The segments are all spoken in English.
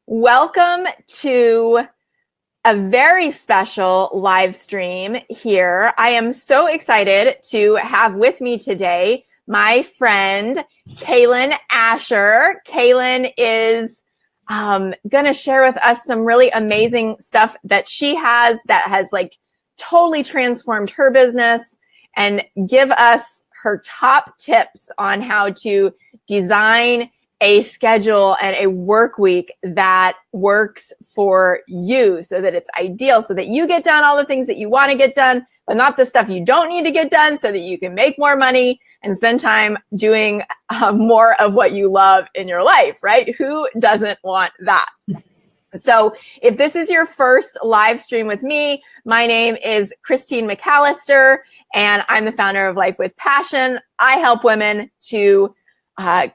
Welcome to a very special live stream here. I am so excited to have with me today my friend, Cailen Ascher. Cailen is going to share with us some really amazing stuff that she has that has like totally transformed her business and give us her top tips on how to design a schedule and a work week that works for you so that it's ideal, so that you get done all the things that you want to get done, but not the stuff you don't need to get done, so that you can make more money and spend time doing more of what you love in your life, right? Who doesn't want that? So if this is your first live stream with me, my name is Christine McAlister, and I'm the founder of Life with Passion. I help women to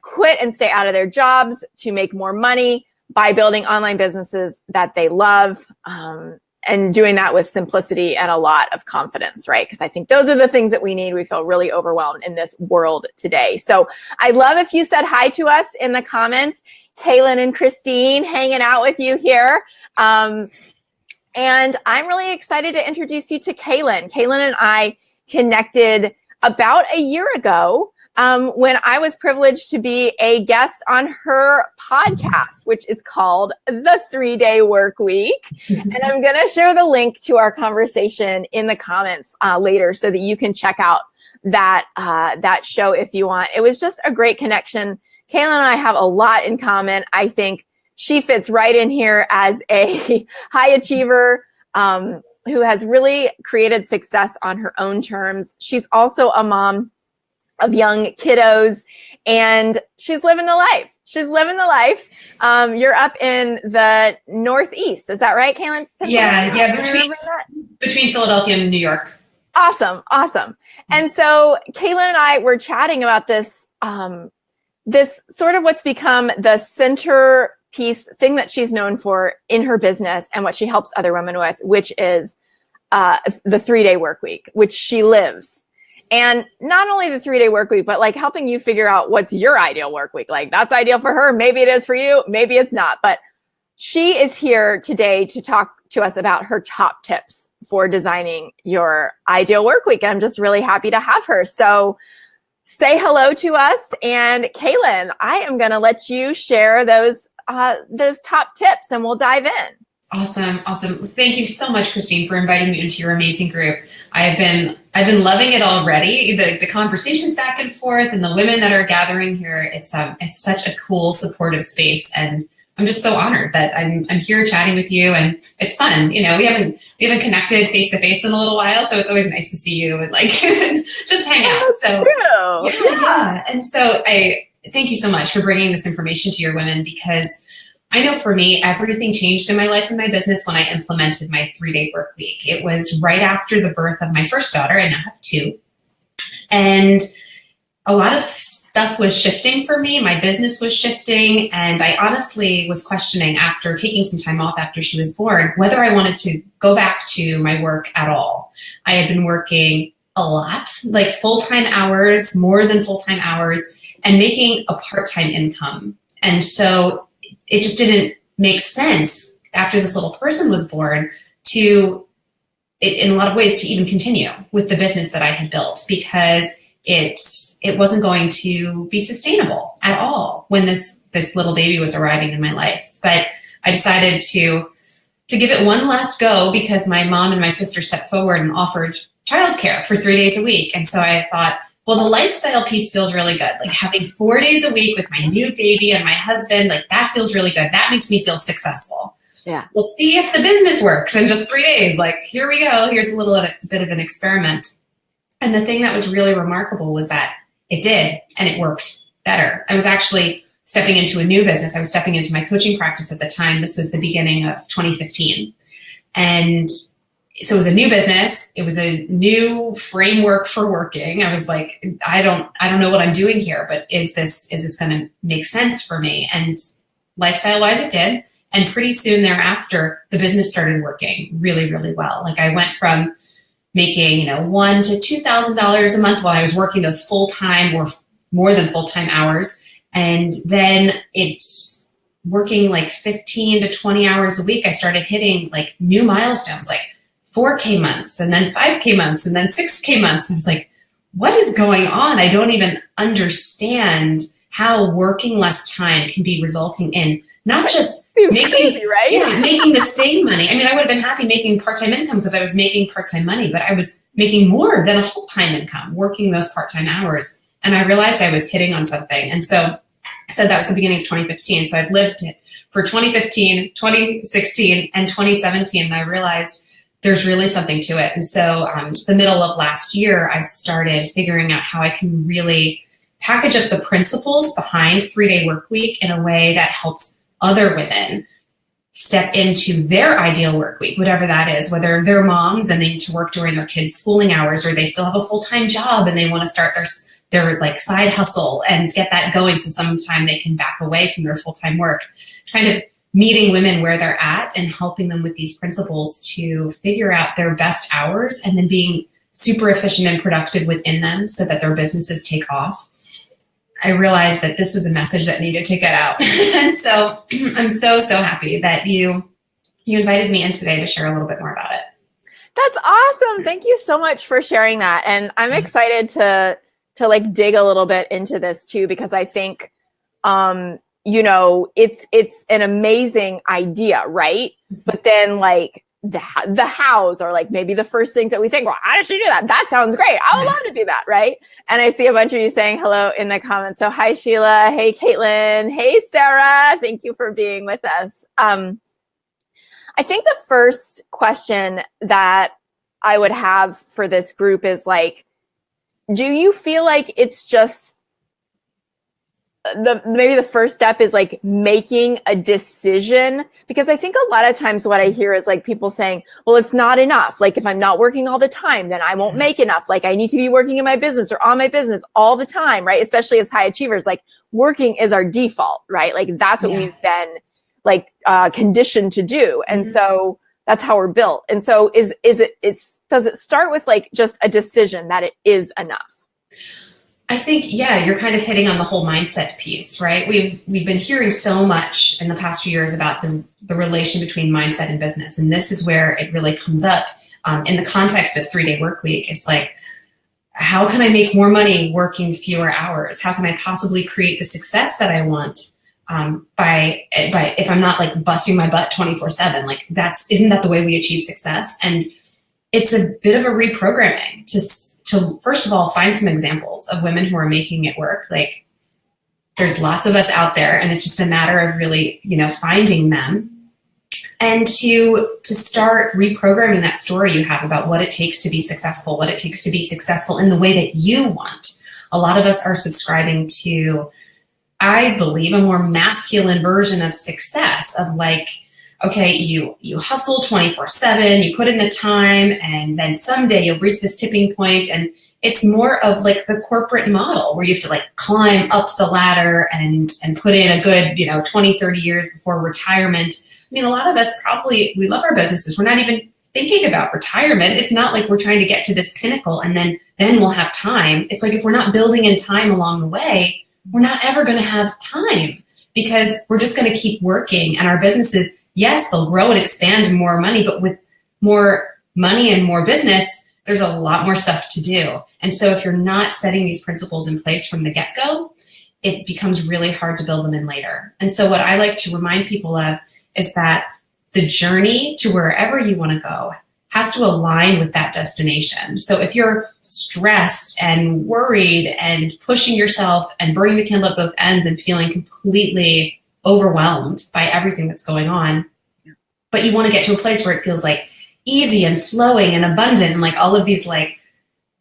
quit and stay out of their jobs to make more money by building online businesses that they love, and doing that with simplicity and a lot of confidence, right? Because I think those are the things that we need. We feel really overwhelmed in this world today. So I'd love if you said hi to us in the comments. Cailen and Christine hanging out with you here. And I'm really excited to introduce you to Cailen. Cailen and I connected about a year ago when I was privileged to be a guest on her podcast, which is called The 3-Day Workweek. And I'm going to share the link to our conversation in the comments later so that you can check out that show if you want. It was just a great connection. Cailen and I have a lot in common. I think she fits right in here as a high achiever who has really created success on her own terms. She's also a mom of young kiddos, and she's living the life. You're up in the Northeast. Is that right, Cailen? Yeah. Between Philadelphia and New York. Awesome. And so Cailen and I were chatting about this, this sort of what's become the centerpiece thing that she's known for in her business and what she helps other women with, which is the 3-day work week, which she lives. And not only the 3-day work week, but like helping you figure out what's your ideal work week. Like that's ideal for her. Maybe it is for you. Maybe it's not. But she is here today to talk to us about her top tips for designing your ideal work week. And I'm just really happy to have her. So say hello to us. And Cailen, I am going to let you share those top tips and we'll dive in. Awesome. Thank you so much, Christine, for inviting me into your amazing group. I've been loving it already. The conversations back and forth and the women that are gathering here. It's such a cool, supportive space, and I'm just so honored that I'm here chatting with you, and it's fun. You know, we haven't connected face to face in a little while, so it's always nice to see you and like just hang out. So yeah. And so I thank you so much for bringing this information to your women, because I know for me, everything changed in my life and my business when I implemented my 3-day work week. It was right after the birth of my first daughter. I now have 2. And a lot of stuff was shifting for me. My business was shifting. And I honestly was questioning, after taking some time off after she was born, whether I wanted to go back to my work at all. I had been working a lot, like full-time hours, more than full-time hours, and making a part-time income. And so it just didn't make sense after this little person was born to, in a lot of ways, to even continue with the business that I had built, because it wasn't going to be sustainable at all when this little baby was arriving in my life. But I decided to give it one last go, because my mom and my sister stepped forward and offered childcare for 3 days a week. And so I thought, well, the lifestyle piece feels really good. Like having 4 days a week with my new baby and my husband, like that feels really good. That makes me feel successful. Yeah. We'll see if the business works in just 3 days. Like, here we go. Here's a little bit of an experiment. And the thing that was really remarkable was that it did, and it worked better. I was actually stepping into a new business. I was stepping into my coaching practice at the time. This was the beginning of 2015. And so it was a new business. It was a new framework for working. I was like, I don't know what I'm doing here, but is this going to make sense for me? And lifestyle wise, it did. And pretty soon thereafter, the business started working really, really well. Like I went from making, $1,000 to $2,000 a month while I was working those full-time or more than full-time hours. And then it working like 15 to 20 hours a week, I started hitting like new milestones, like 4K months and then 5K months and then 6K months. I was like, what is going on? I don't even understand how working less time can be resulting in not just making, crazy, right? Yeah, making the same money. I mean, I would have been happy making part-time income because I was making part-time money, but I was making more than a full-time income working those part-time hours. And I realized I was hitting on something. And so I said that was the beginning of 2015. So I've lived it for 2015, 2016, and 2017. And I realized there's really something to it. And so the middle of last year, I started figuring out how I can really package up the principles behind 3-day work week in a way that helps other women step into their ideal work week, whatever that is, whether they're moms and they need to work during their kids' schooling hours, or they still have a full-time job and they want to start their like side hustle and get that going so sometime they can back away from their full-time work. Kind of meeting women where they're at and helping them with these principles to figure out their best hours and then being super efficient and productive within them so that their businesses take off. I realized that this was a message that needed to get out. And so I'm so happy that you invited me in today to share a little bit more about it. That's awesome. Thank you so much for sharing that. And I'm excited to like dig a little bit into this too, because I think, you know, it's an amazing idea, right? But then like the hows are like maybe the first things that we think, well, how does she do that? That sounds great. I would love to do that, right? And I see a bunch of you saying hello in the comments. So hi, Sheila. Hey, Cailen. Hey, Sarah. Thank you for being with us. I think the first question that I would have for this group is like, do you feel like it's just maybe the first step is like making a decision? Because I think a lot of times what I hear is like people saying, well, it's not enough. Like if I'm not working all the time, then I won't make enough. Like I need to be working in my business or on my business all the time, right? Especially as high achievers, like working is our default, right? Like that's what we've been like conditioned to do. And so that's how we're built. And so does it start with like just a decision that it is enough? I think, yeah, you're kind of hitting on the whole mindset piece, right? We've been hearing so much in the past few years about the relation between mindset and business. And this is where it really comes up in the context of 3-day work week. It's like, how can I make more money working fewer hours? How can I possibly create the success that I want by if I'm not like busting my butt 24/7? Like isn't that the way we achieve success? And it's a bit of a reprogramming to first of all, find some examples of women who are making it work. Like there's lots of us out there, and it's just a matter of really, you know, finding them and to start reprogramming that story you have about what it takes to be successful, what it takes to be successful in the way that you want. A lot of us are subscribing to, I believe, a more masculine version of success of like, okay, you hustle 24/7, you put in the time, and then someday you'll reach this tipping point. And it's more of like the corporate model where you have to like climb up the ladder and put in a good, 20, 30 years before retirement. I mean, a lot of us we love our businesses. We're not even thinking about retirement. It's not like we're trying to get to this pinnacle and then we'll have time. It's like if we're not building in time along the way, we're not ever going to have time because we're just going to keep working, and our businesses, yes, they'll grow and expand and more money, but with more money and more business, there's a lot more stuff to do. And so if you're not setting these principles in place from the get-go, it becomes really hard to build them in later. And so what I like to remind people of is that the journey to wherever you want to go has to align with that destination. So if you're stressed and worried and pushing yourself and burning the candle at both ends and feeling completely overwhelmed by everything that's going on, but you want to get to a place where it feels like easy and flowing and abundant and like all of these like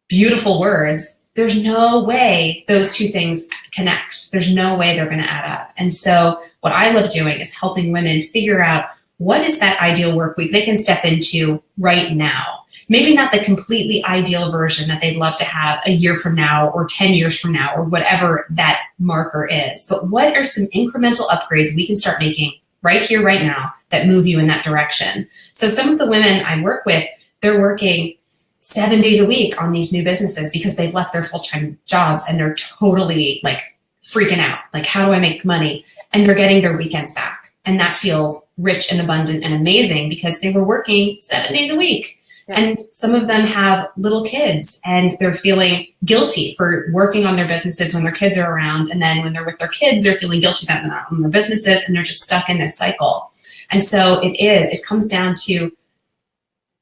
beautiful words, there's no way those two things connect. There's no way they're going to add up. And so what I love doing is helping women figure out what is that ideal work week they can step into right now. Maybe not the completely ideal version that they'd love to have a year from now or 10 years from now or whatever that marker is. But what are some incremental upgrades we can start making right here, right now that move you in that direction? So some of the women I work with, they're working 7 days a week on these new businesses because they've left their full-time jobs and they're totally like freaking out. Like, how do I make money? And they're getting their weekends back. And that feels rich and abundant and amazing because they were working 7 days a week. Yeah. And some of them have little kids and they're feeling guilty for working on their businesses when their kids are around. And then when they're with their kids, they're feeling guilty that they're not on their businesses and they're just stuck in this cycle. And so it comes down to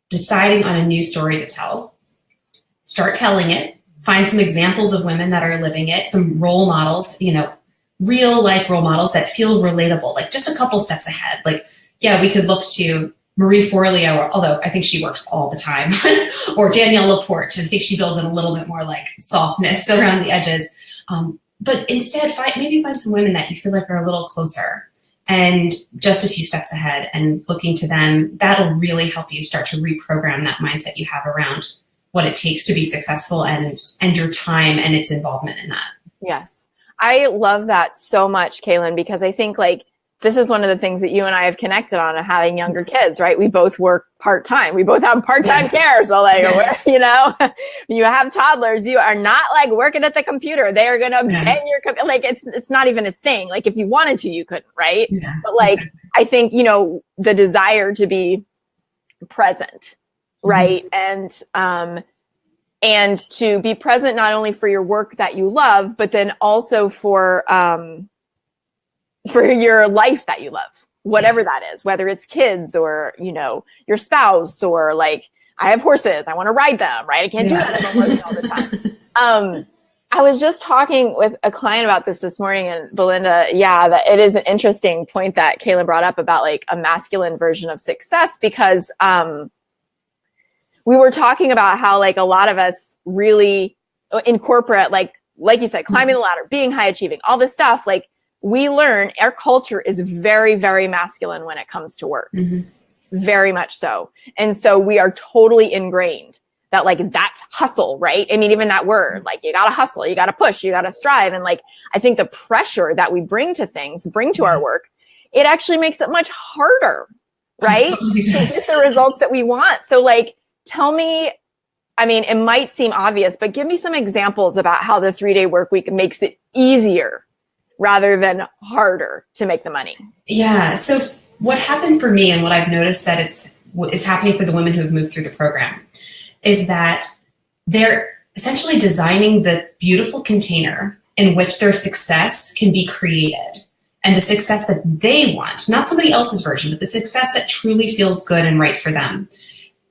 deciding on a new story to tell. Start telling it. Find some examples of women that are living it, some role models, real life role models that feel relatable, like just a couple steps ahead. Like, yeah, we could look to Marie Forleo, although I think she works all the time, or Danielle Laporte. I think she builds in a little bit more like softness around the edges. But instead, maybe find some women that you feel like are a little closer and just a few steps ahead and looking to them. That'll really help you start to reprogram that mindset you have around what it takes to be successful and your time and its involvement in that. Yes. I love that so much, Cailen, because I think this is one of the things that you and I have connected on of having younger kids, right? We both work part-time. We both have part-time care. So you have toddlers, you are not working at the computer. They are going to bend your computer. It's not even a thing. If you wanted to, you couldn't, right? Yeah, but exactly. I think, the desire to be present, right? Mm-hmm. And to be present not only for your work that you love, but then also for your life that you love, whatever that is, whether it's kids or, your spouse or I have horses, I want to ride them, right? I can't do that if I'm working all the time. I was just talking with a client about this morning, and Belinda, that it is an interesting point that Cailen brought up about a masculine version of success, because we were talking about how a lot of us really in corporate, like you said, climbing the ladder, being high achieving, all this stuff, we learn our culture is very, very masculine when it comes to work. Mm-hmm. Very much so. And so we are totally ingrained that that's hustle, right? I mean, even that word, you gotta hustle, you gotta push, you gotta strive. And I think the pressure that we bring to our work, it actually makes it much harder, right? To get the results that we want. So tell me, I mean, it might seem obvious, but give me some examples about how the 3-day work week makes it easier rather than harder to make the money. Yeah. So what happened for me and what I've noticed that is happening for the women who have moved through the program is that they're essentially designing the beautiful container in which their success can be created, and the success that they want, not somebody else's version, but the success that truly feels good and right for them.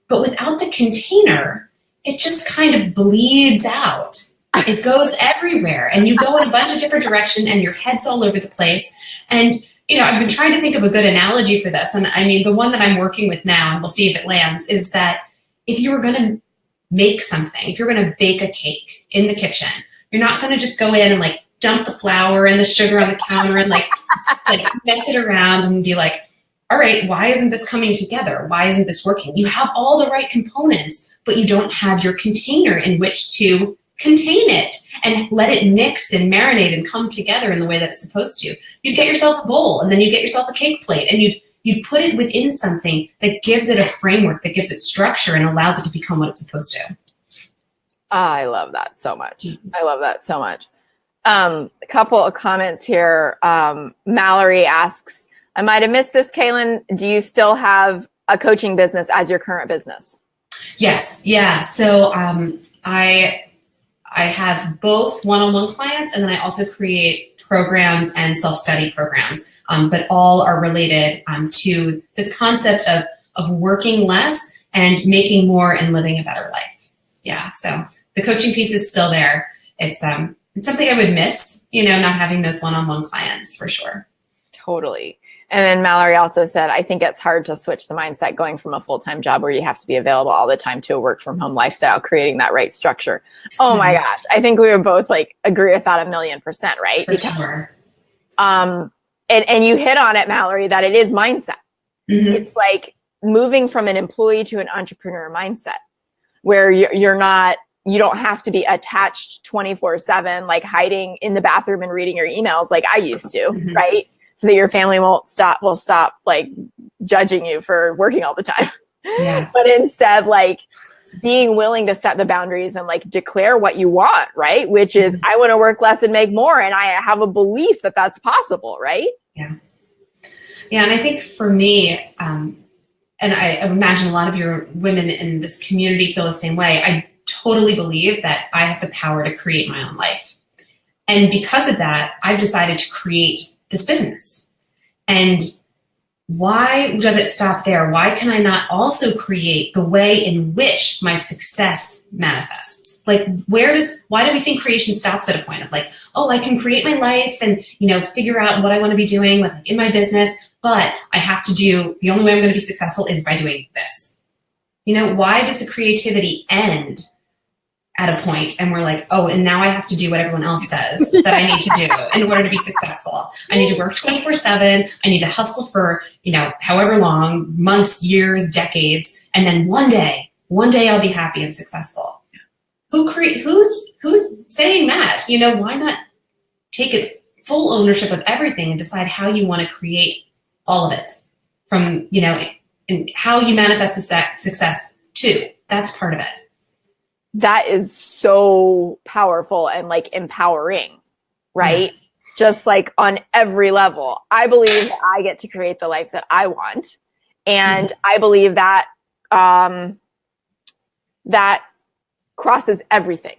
But without the container, it just kind of bleeds out. It goes everywhere and you go in a bunch of different directions and your head's all over the place. And, I've been trying to think of a good analogy for this. And I mean, the one that I'm working with now, and we'll see if it lands, is that if you were going to make something, if you're going to bake a cake in the kitchen, you're not going to just go in and dump the flour and the sugar on the counter and mess it around and be all right, why isn't this coming together? Why isn't this working? You have all the right components, but you don't have your container in which to contain it and let it mix and marinate and come together in the way that it's supposed to. You'd get yourself a bowl, and then you'd get yourself a cake plate, and you'd put it within something that gives it a framework, that gives it structure and allows it to become what it's supposed to. I love that so much. I love that so much. A couple of comments here. Mallory asks, I might have missed this, Cailen. Do you still have a coaching business as your current business? Yes. Yeah. So I have both one-on-one clients, and then I also create programs and self-study programs, but all are related to this concept of working less and making more and living a better life. Yeah, so the coaching piece is still there. It's something I would miss, not having those one-on-one clients for sure. Totally. And then Mallory also said, I think it's hard to switch the mindset going from a full-time job where you have to be available all the time to a work-from-home lifestyle, creating that right structure. Oh my gosh. I think we would both agree with that 1,000,000%, right? For sure. And you hit on it, Mallory, that it is mindset. Mm-hmm. It's moving from an employee to an entrepreneur mindset where you don't have to be attached 24/7, hiding in the bathroom and reading your emails like I used to, mm-hmm. right? So that your family will stop judging you for working all the time. Yeah. But instead, being willing to set the boundaries and like declare what you want, right? Which is, I want to work less and make more. And I have a belief that that's possible, right? Yeah. Yeah. And I think for me, and I imagine a lot of your women in this community feel the same way. I totally believe that I have the power to create my own life. And because of that, I've decided to create this business. And why does it stop there? Why can I not also create the way in which my success manifests? Like, why do we think creation stops at a point of like, oh, I can create my life and, figure out what I want to be doing with in my business, but I have to the only way I'm going to be successful is by doing this. Why does the creativity end at a point and we're like, oh, and now I have to do what everyone else says that I need to do in order to be successful. I need to work 24/7. I need to hustle for, however long, months, years, decades. And then one day I'll be happy and successful. Who's saying that? Why not take it full ownership of everything and decide how you want to create all of it from, and how you manifest the success too. That's part of it. That is so powerful and like empowering, right? Yeah. Just like on every level. I believe that I get to create the life that I want. And I believe that that crosses everything.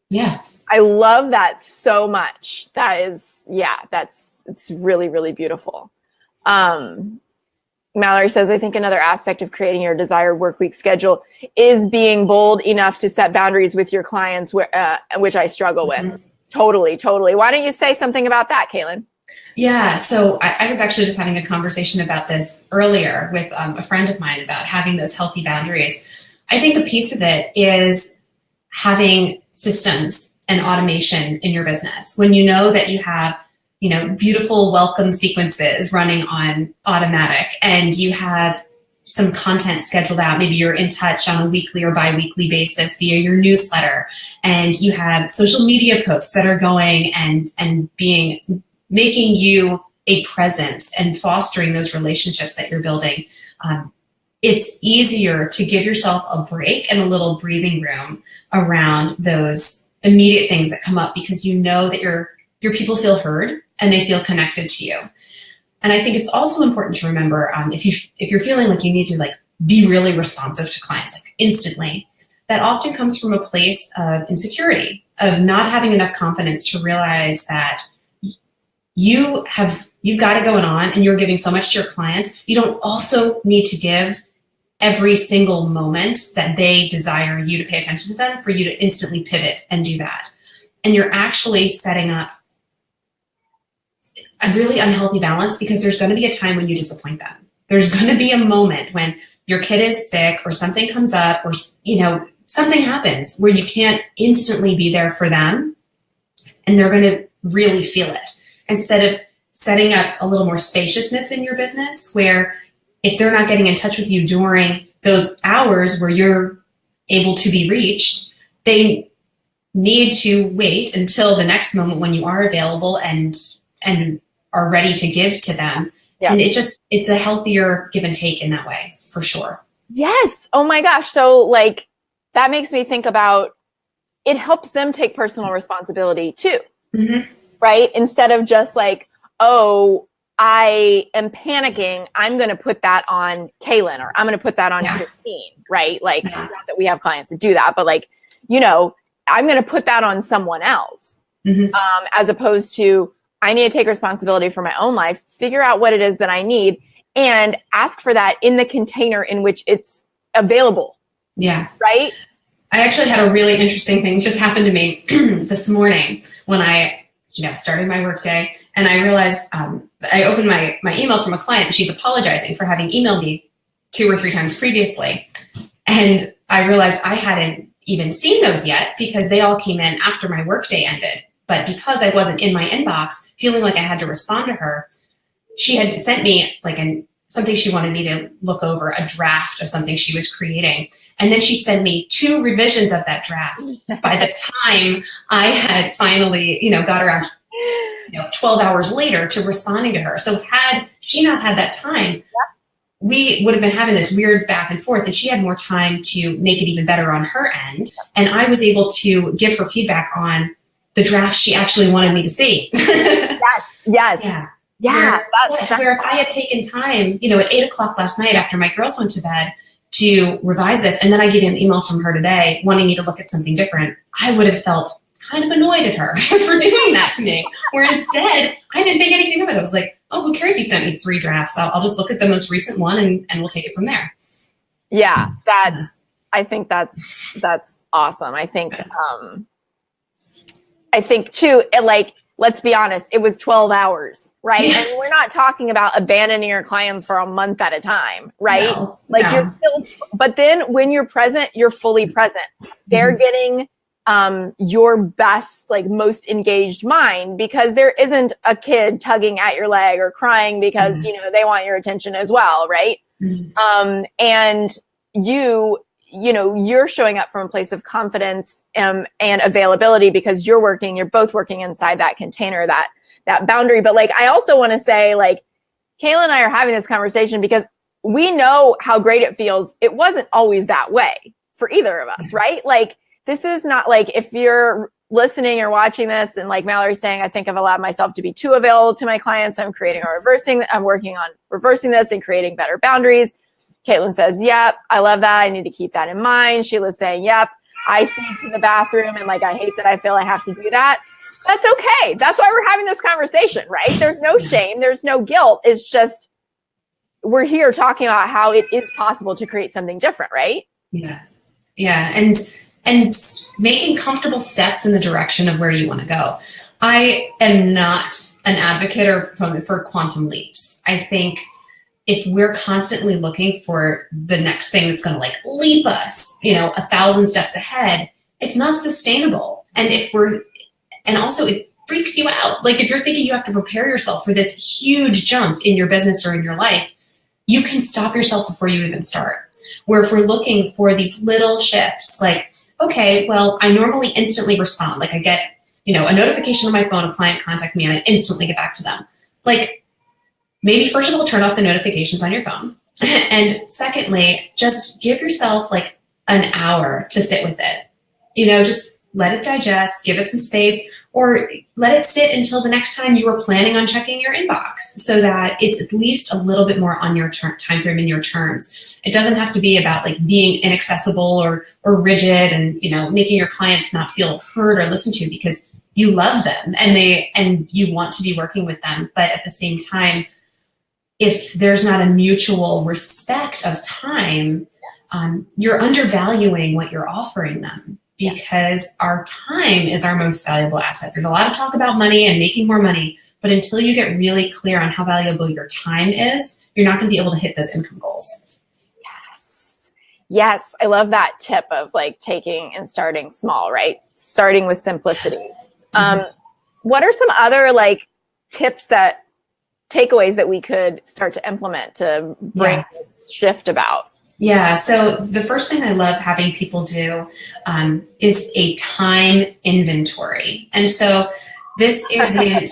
Yeah. I love that so much. It's really, really beautiful. Mallory says, I think another aspect of creating your desired work week schedule is being bold enough to set boundaries with your clients, which I struggle with. Totally. Why don't you say something about that, Cailen? Yeah, so I was actually just having a conversation about this earlier with a friend of mine about having those healthy boundaries. I think a piece of it is having systems and automation in your business. When you know that you have beautiful welcome sequences running on automatic and you have some content scheduled out. Maybe you're in touch on a weekly or bi-weekly basis via your newsletter, and you have social media posts that are going and making you a presence and fostering those relationships that you're building. It's easier to give yourself a break and a little breathing room around those immediate things that come up because you know that your people feel heard and they feel connected to you. And I think it's also important to remember if you're feeling like you need to like be really responsive to clients like instantly, that often comes from a place of insecurity, of not having enough confidence to realize that you've got it going on and you're giving so much to your clients. You don't also need to give every single moment that they desire you to pay attention to them for you to instantly pivot and do that. And you're actually setting up a really unhealthy balance because there's going to be a time when you disappoint them. There's going to be a moment when your kid is sick or something comes up or, something happens where you can't instantly be there for them and they're going to really feel it. Instead of setting up a little more spaciousness in your business where if they're not getting in touch with you during those hours where you're able to be reached, they need to wait until the next moment when you are available and are ready to give to them. Yeah. And it's a healthier give and take in that way, for sure. Yes. Oh my gosh. So like, that makes me think about, it helps them take personal responsibility too, right? Instead of just like, oh, I am panicking, I'm going to put that on Cailen or I'm going to put that on Christine, right? Like, not that we have clients that do that, but like, I'm going to put that on someone else, as opposed to, I need to take responsibility for my own life, figure out what it is that I need, and ask for that in the container in which it's available. Yeah. Right? I actually had a really interesting thing just happened to me this morning when I started my workday, and I realized I opened my email from a client, and she's apologizing for having emailed me 2 or 3 times previously. And I realized I hadn't even seen those yet because they all came in after my workday ended. But because I wasn't in my inbox, feeling like I had to respond to her, she had sent me like something she wanted me to look over, a draft of something she was creating. And then she sent me 2 revisions of that draft by the time I had finally, got around, 12 hours later to responding to her. So had she not had that time, we would have been having this weird back and forth, and she had more time to make it even better on her end. And I was able to give her feedback on the draft she actually wanted me to see. Yes. Yeah. Where if I had taken time, at 8:00 last night after my girls went to bed to revise this, and then I get an email from her today wanting me to look at something different, I would have felt kind of annoyed at her for doing that to me. Where instead, I didn't think anything of it. I was like, oh, who cares? You sent me 3 drafts. I'll just look at the most recent one and we'll take it from there. Yeah, I think that's awesome. I think too, let's be honest, it was 12 hours, right? Yeah. And we're not talking about abandoning your clients for a month at a time, right? You're still, but then when you're present, you're fully present. They're getting your best, most engaged mind, because there isn't a kid tugging at your leg or crying because, they want your attention as well. Right. And you're showing up from a place of confidence, and availability, because you're both working inside that container, that boundary. But I also want to say, Cailen and I are having this conversation because we know how great it feels. It wasn't always that way for either of us, right? This is not if you're listening or watching this and Mallory's saying, I think I've allowed myself to be too available to my clients. I'm working on reversing this and creating better boundaries. Cailen says, yep, I love that. I need to keep that in mind. Sheila's saying, yep, I feed to the bathroom and I hate that I feel I have to do that. That's okay. That's why we're having this conversation, right? There's no shame. There's no guilt. It's just, we're here talking about how it is possible to create something different, right? Yeah. Yeah. And making comfortable steps in the direction of where you want to go. I am not an advocate or proponent for quantum leaps. I think if we're constantly looking for the next thing that's going to leap us, 1,000 steps ahead, it's not sustainable. And also it freaks you out. If you're thinking you have to prepare yourself for this huge jump in your business or in your life, you can stop yourself before you even start. Where if we're looking for these little shifts, okay, well, I normally instantly respond. I get, a notification on my phone, a client contact me, and I instantly get back to them. Maybe first of all, turn off the notifications on your phone. And secondly, just give yourself an hour to sit with it. Just let it digest, give it some space, or let it sit until the next time you are planning on checking your inbox, so that it's at least a little bit more on your time frame and your terms. It doesn't have to be about being inaccessible or rigid and, making your clients not feel heard or listened to because you love them and you want to be working with them. But at the same time, if there's not a mutual respect of time, you're undervaluing what you're offering them, because our time is our most valuable asset. There's a lot of talk about money and making more money, but until you get really clear on how valuable your time is, you're not going to be able to hit those income goals. Yes. I love that tip of taking and starting small, right? Starting with simplicity. What are some other tips takeaways that we could start to implement to bring this shift about? Yeah. So the first thing I love having people do is a time inventory. And so this isn't,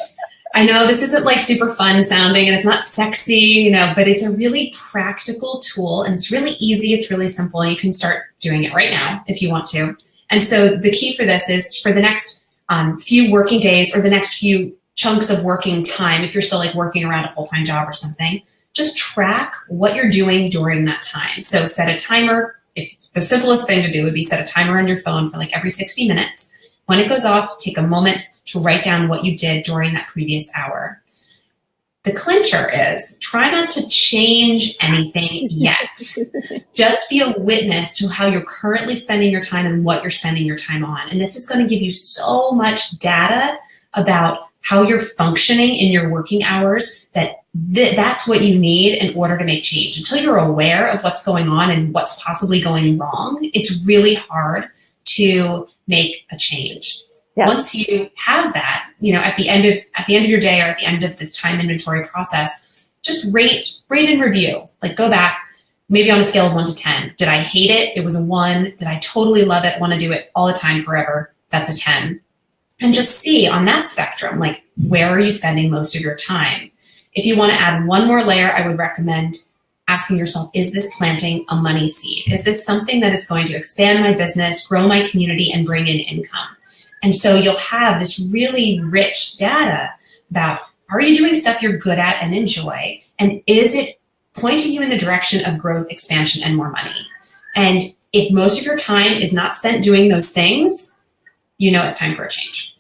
I know this isn't super fun sounding and it's not sexy, but it's a really practical tool and it's really easy. It's really simple. And you can start doing it right now if you want to. And so the key for this is for the next few working days or the next few chunks of working time, if you're still working around a full-time job or something, just track what you're doing during that time. So set a timer. If the simplest thing to do would be set a timer on your phone for every 60 minutes. When it goes off, take a moment to write down what you did during that previous hour. The clincher is try not to change anything yet. Just be a witness to how you're currently spending your time and what you're spending your time on. And this is going to give you so much data about how you're functioning in your working hours that's what you need in order to make change. Until you're aware of what's going on and what's possibly going wrong, it's really hard to make a change. Yes. Once you have that, at the end of your day or at the end of this time inventory process, just rate and review. Go back, maybe on a scale of 1 to 10. Did I hate it? It was a 1. Did I totally love it? Want to do it all the time forever? That's a 10. And just see on that spectrum, where are you spending most of your time? If you want to add one more layer, I would recommend asking yourself, is this planting a money seed? Is this something that is going to expand my business, grow my community, and bring in income? And so you'll have this really rich data about, are you doing stuff you're good at and enjoy? And is it pointing you in the direction of growth, expansion, and more money? And if most of your time is not spent doing those things, you know it's time for a change.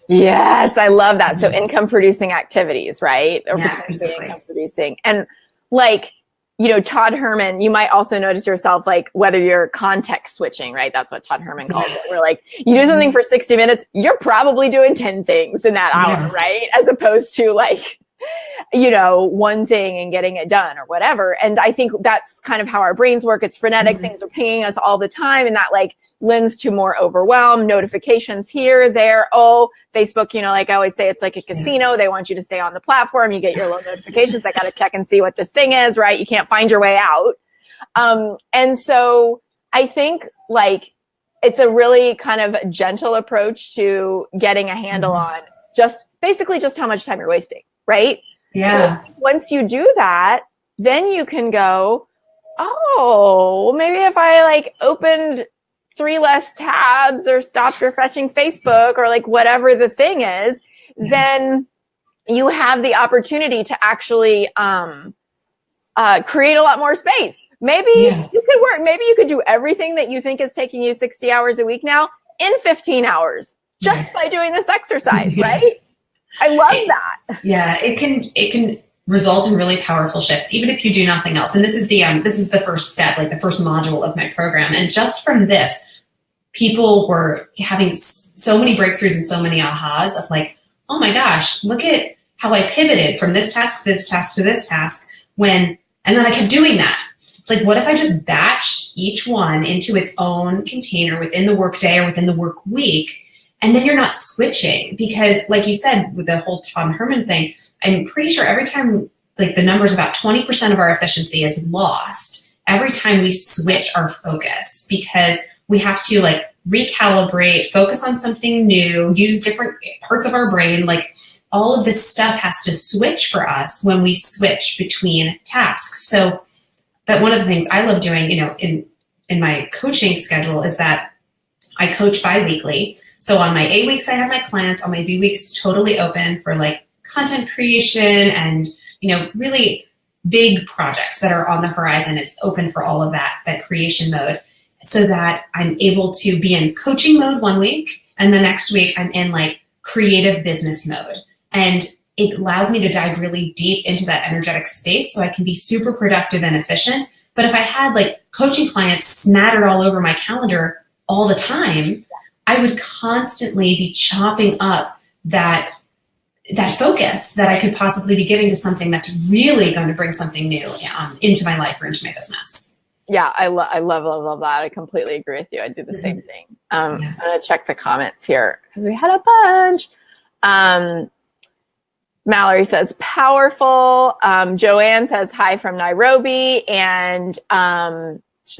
Yes, I love that. So income producing activities, right? Or Yeah, potentially exactly. income producing. And like, you know, Todd Herman, you might also notice yourself, like whether you're context switching, right? That's what Todd Herman calls it. Where like you do something for 60 minutes, you're probably doing 10 things in that hour, right? As opposed to like, you know, one thing and getting it done or whatever. And I think that's kind of how our brains work. It's frenetic. Things are pinging us all the time. And that like lends to more overwhelm, notifications here, there. Oh, Facebook, you know, like I always say, it's like a casino. They want you to stay on the platform. You get your little notifications. I got to check and see what this thing is, right? You can't find your way out. And so I think like it's a really kind of gentle approach to getting a handle on just basically just how much time you're wasting, right? Yeah. So once you do that, then you can go, oh, well, maybe if I like opened 3 less tabs or stopped refreshing Facebook or like whatever the thing is, then you have the opportunity to actually create a lot more space. Maybe you could work, maybe you could do everything that you think is taking you 60 hours a week now in 15 hours just by doing this exercise, right? I love that. Yeah, it can result in really powerful shifts, even if you do nothing else. And this is the first step, like the first module of my program. And just from this, people were having so many breakthroughs and so many ahas of like, oh my gosh, look at how I pivoted from this task to this task to this task and then I kept doing that. Like, what if I just batched each one into its own container within the workday or within the work week? And then you're not switching, because like you said, with the whole Tom Herman thing, I'm pretty sure every time, like the number is about 20% of our efficiency is lost every time we switch our focus, because we have to like recalibrate, focus on something new, use different parts of our brain. Like all of this stuff has to switch for us when we switch between tasks. So that one of the things I love doing, you know, in my coaching schedule is that I coach bi-weekly. So on my A weeks, I have my clients. On my B weeks, it's totally open for like content creation and, you know, really big projects that are on the horizon. It's open for all of that creation mode, so that I'm able to be in coaching mode one week, and the next week I'm in like creative business mode. And it allows me to dive really deep into that energetic space so I can be super productive and efficient. But if I had like coaching clients smattered all over my calendar all the time, I would constantly be chopping up that focus that I could possibly be giving to something that's really going to bring something new into my life or into my business. Yeah, I love that. I completely agree with you. I do the same thing. I'm going to check the comments here because we had a bunch. Mallory says, powerful. Joanne says, hi from Nairobi. And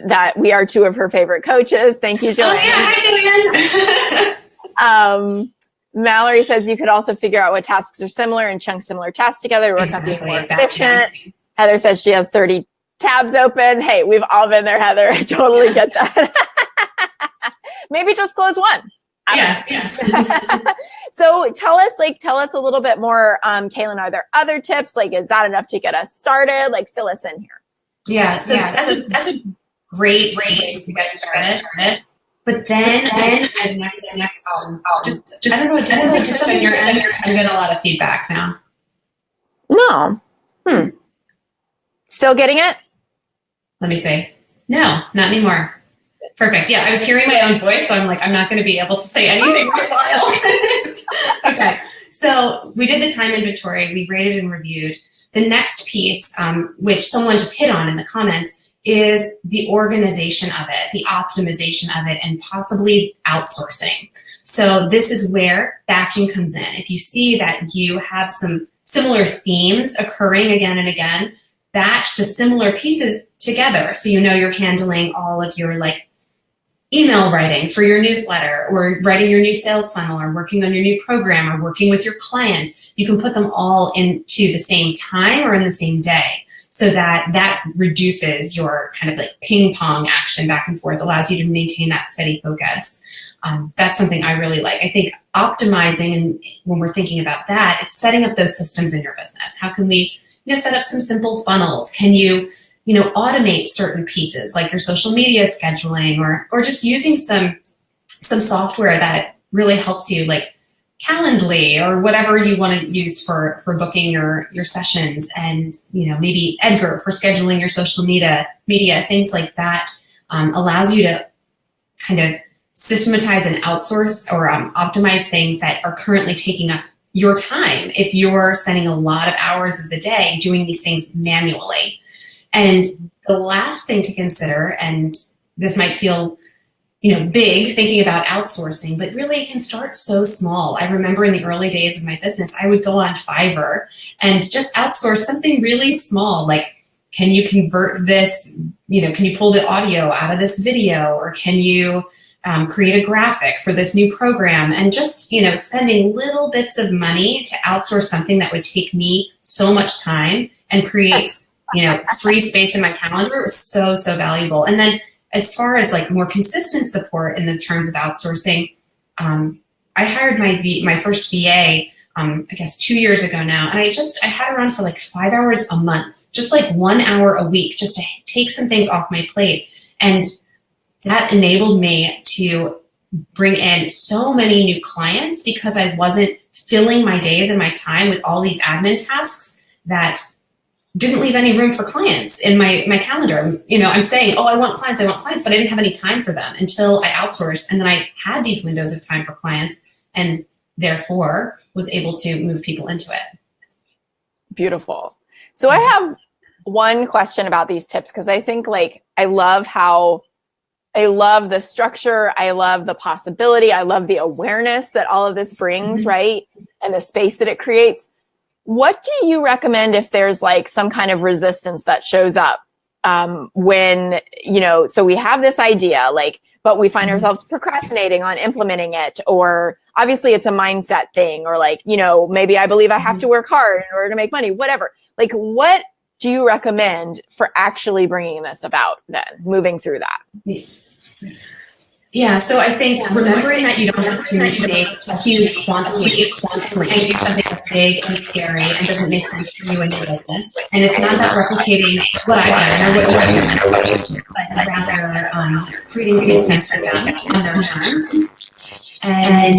that we are 2 of her favorite coaches. Thank you, Joanne. Oh, yeah. Hi, Joanne. Mallory says you could also figure out what tasks are similar and chunk similar tasks together to work on being more efficient. Heather says she has 30 tabs open. Hey, we've all been there, Heather. I totally get that. Maybe just close one. So tell us a little bit more, Cailen, are there other tips? Like, is that enough to get us started? Like, fill us in here. Yeah. So that's a great way to get started. But then just I don't know, just on your end, I'm getting a lot of feedback now. No. Still getting it? Let me see. No, not anymore. Perfect. Yeah, I was hearing my own voice, so I'm like, I'm not going to be able to say anything worthwhile. Okay. So we did the time inventory. We rated and reviewed. The next piece, which someone just hit on in the comments, is the organization of it, the optimization of it, and possibly outsourcing. So this is where batching comes in. If you see that you have some similar themes occurring again and again, batch the similar pieces together. So you know you're handling all of your like email writing for your newsletter, or writing your new sales funnel, or working on your new program, or working with your clients. You can put them all into the same time or in the same day. so that reduces your kind of like ping pong action back and forth, allows you to maintain that steady focus. That's something I really like. I think optimizing, and when we're thinking about that, it's setting up those systems in your business. How can we, set up some simple funnels? Can you, automate certain pieces like your social media scheduling, or just using some software that really helps you, like Calendly or whatever you want to use for booking your sessions, and maybe Edgar for scheduling your social media, things like that, allows you to kind of systematize and outsource or optimize things that are currently taking up your time if you're spending a lot of hours of the day doing these things manually. And the last thing to consider, and this might feel big thinking about outsourcing, but really it can start so small. I remember in the early days of my business, I would go on Fiverr and just outsource something really small, like, can you convert this, can you pull the audio out of this video, or can you create a graphic for this new program, and just, spending little bits of money to outsource something that would take me so much time and create, free space in my calendar was so, so valuable. And then as far as like more consistent support in the terms of outsourcing, I hired my first VA, I guess 2 years ago now. And I had her on for like 5 hours a month, just like 1 hour a week, just to take some things off my plate. And that enabled me to bring in so many new clients because I wasn't filling my days and my time with all these admin tasks that didn't leave any room for clients in my calendar. I was, I'm saying, I want clients, but I didn't have any time for them until I outsourced. And then I had these windows of time for clients, and therefore was able to move people into it. Beautiful. So I have one question about these tips, because I think I love the structure. I love the possibility. I love the awareness that all of this brings, right? And the space that it creates. What do you recommend if there's some kind of resistance that shows up when, so we have this idea, but we find ourselves procrastinating on implementing it, or obviously it's a mindset thing, or maybe I believe I have to work hard in order to make money, whatever. What do you recommend for actually bringing this about then, moving through that? Yeah, so I think remembering that you don't have to make a huge quantity and do something that's big and scary and doesn't make sense for you in your business. And it's not about replicating what I've done or what you've done, but rather creating what makes sense for them on their terms. And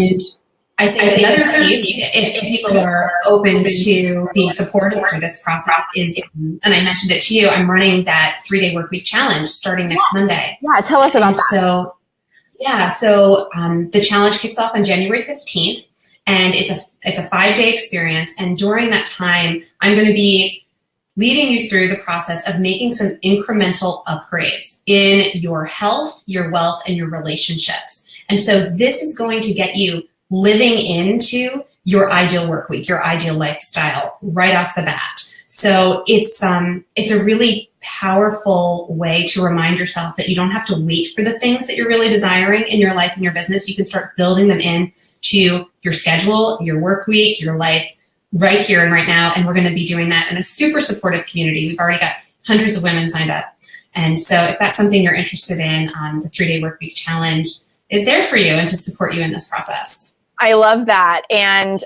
I think another piece, if people are open to being supported through this process, is, and I mentioned it to you, I'm running that 3-day workweek challenge starting next Monday. Yeah, tell us about that. So the challenge kicks off on January 15th, and it's a 5-day experience. And during that time, I'm going to be leading you through the process of making some incremental upgrades in your health, your wealth, and your relationships. And so this is going to get you living into your ideal work week, your ideal lifestyle right off the bat. So it's a really powerful way to remind yourself that you don't have to wait for the things that you're really desiring in your life and your business. You can start building them in to your schedule, your work week, your life right here and right now. And we're going to be doing that in a super supportive community. We've already got hundreds of women signed up. And so if that's something you're interested in, the 3-day workweek challenge is there for you and to support you in this process. I love that. And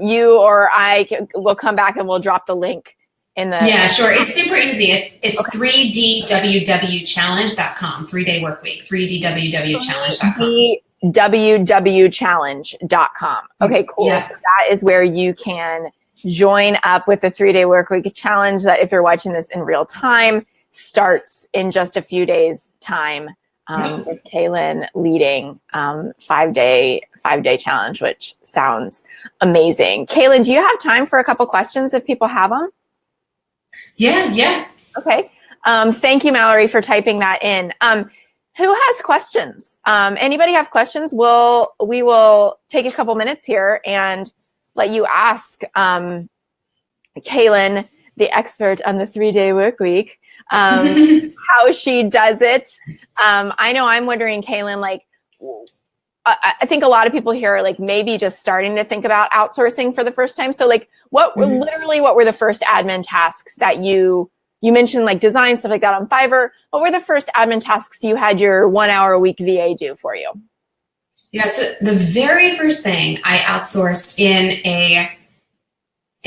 you or I will come back and we'll drop the link in the... Yeah, sure. It's super easy. It's okay. 3dwwchallenge.com, 3-day workweek, 3dwwchallenge.com. www.challenge.com. Okay, cool. Yeah. So that is where you can join up with the 3-day workweek challenge that, if you're watching this in real time, starts in just a few days' time, with Cailen leading 5-day challenge, which sounds amazing. Cailen, do you have time for a couple questions if people have them? Yeah. Okay. Thank you, Mallory, for typing that in. Who has questions? Anybody have questions? We will take a couple minutes here and let you ask Cailen, the expert on the 3-day work week, how she does it. I know I'm wondering, Cailen, I think a lot of people here are maybe just starting to think about outsourcing for the first time. So what were the first admin tasks that you you mentioned like design, stuff like that on Fiverr. What were the first admin tasks you had your 1 hour a week VA do for you? Yeah, so the very first thing I outsourced in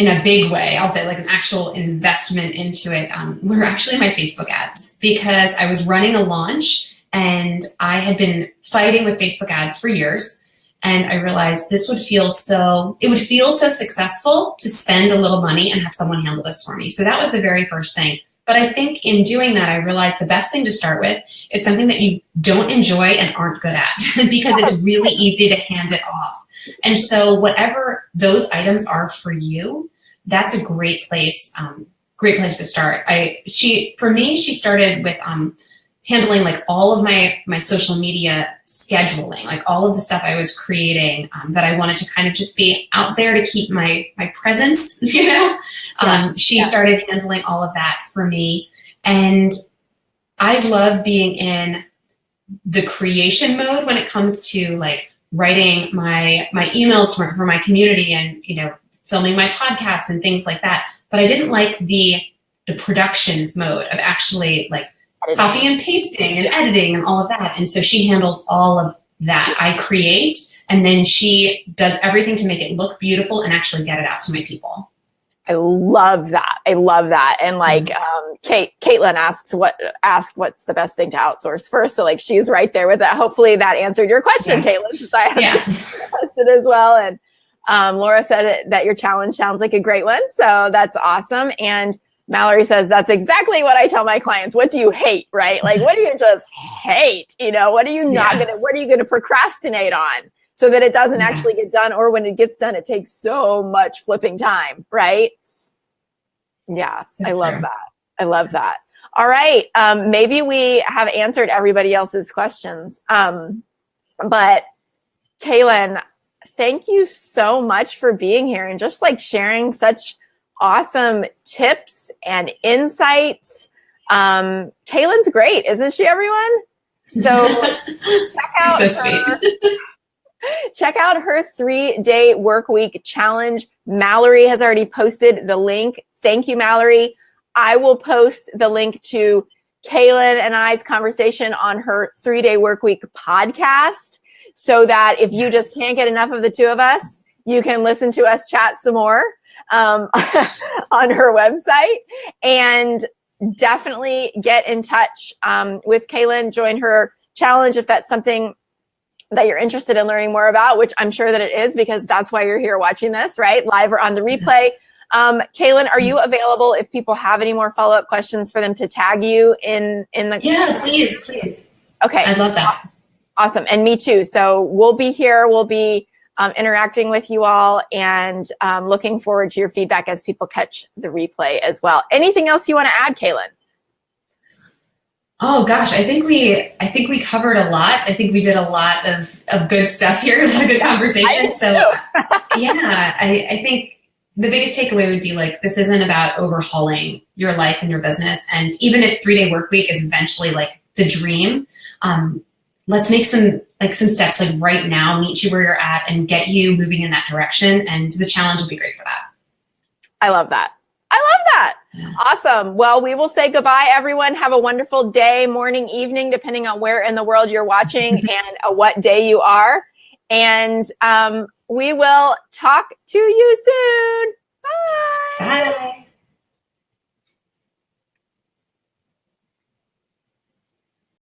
a big way, I'll say like an actual investment into it, were actually my Facebook ads, because I was running a launch and I had been fighting with Facebook ads for years. And I realized it would feel so successful to spend a little money and have someone handle this for me. So that was the very first thing. But I think in doing that, I realized the best thing to start with is something that you don't enjoy and aren't good at, because it's really easy to hand it off. And so whatever those items are for you, that's a great place to start. For me, she started with handling like all of my social media scheduling, like all of the stuff I was creating that I wanted to kind of just be out there to keep my presence, you know. She started handling all of that for me. And I love being in the creation mode when it comes to like writing my emails for my community and, you know, filming my podcast and things like that. But I didn't like the production mode of actually like copying and pasting and editing and all of that. And so she handles all of that. I create, and then she does everything to make it look beautiful and actually get it out to my people. I love that. And like, Cailen asks what's the best thing to outsource first. So like, she's right there with that. Hopefully that answered your question, Cailen, since I asked it as well. And Laura said that your challenge sounds like a great one. So that's awesome. And Mallory says, that's exactly what I tell my clients. What do you hate, right? Like, what do you just hate? You know, what are you what are you going to procrastinate on so that it doesn't actually get done? Or when it gets done, it takes so much flipping time, right? Yeah, so I love that. All right. Maybe we have answered everybody else's questions. But Cailen, thank you so much for being here and just like sharing such awesome tips and insights. Cailen's great, isn't she, everyone? So check out her 3-day work week challenge. Mallory has already posted the link. Thank you, Mallory. I will post the link to Cailen and I's conversation on her 3-day work week podcast, so that if you just can't get enough of the two of us, you can listen to us chat some more on her website. And definitely get in touch with Cailen. Join her challenge if that's something that you're interested in learning more about, which I'm sure that it is, because that's why you're here watching this, right? Live or on the replay. Cailen, are you available if people have any more follow-up questions for them to tag you in the... Yeah, please. Okay. I love that. Awesome. And me too. So we'll be here. We'll be interacting with you all, and looking forward to your feedback as people catch the replay as well. Anything else you want to add, Cailen? Oh gosh, I think we covered a lot. I think we did a lot of good stuff here, a lot of good conversation. So I think the biggest takeaway would be like, this isn't about overhauling your life and your business. And even if 3-day work week is eventually like the dream, let's make some steps like right now, meet you where you're at and get you moving in that direction. And the challenge will be great for that. I love that. Yeah. Awesome. Well, we will say goodbye, everyone. Have a wonderful day, morning, evening, depending on where in the world you're watching and what day you are. And we will talk to you soon. Bye. Bye.